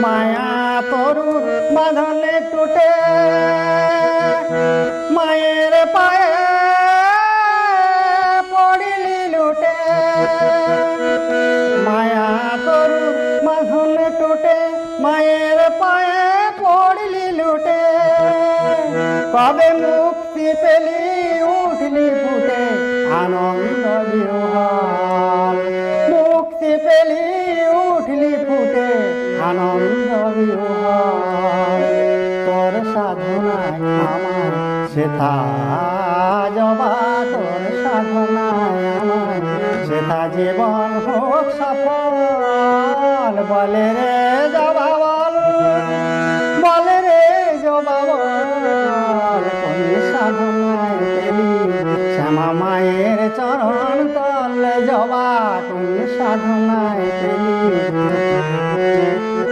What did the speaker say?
মায়া তরুর বাঁধনে টুটে মায়ের পায়ে পড়িলি লুটে। মায়া তরুর বাঁধনে টুটে মায়ের পায়ে পড়িলি লুটে। কবে মুক্তি পেলি উঠলি ফুটে আনন্দ বিহ্বল। মুক্তি পেলি উঠলি ফুটে আনন্দ বিহ্বল। তোর সাধনায় আমার সেথা জবা, তোর সাধনায় আমার সেথা জীবন হোক সফল। বলে রে জবা বল, বলে রে জবা বল, কোন সাধনায় পেলি শ্যামা মায়ের চরণ তল জবা, কোন সাধনায় পেলি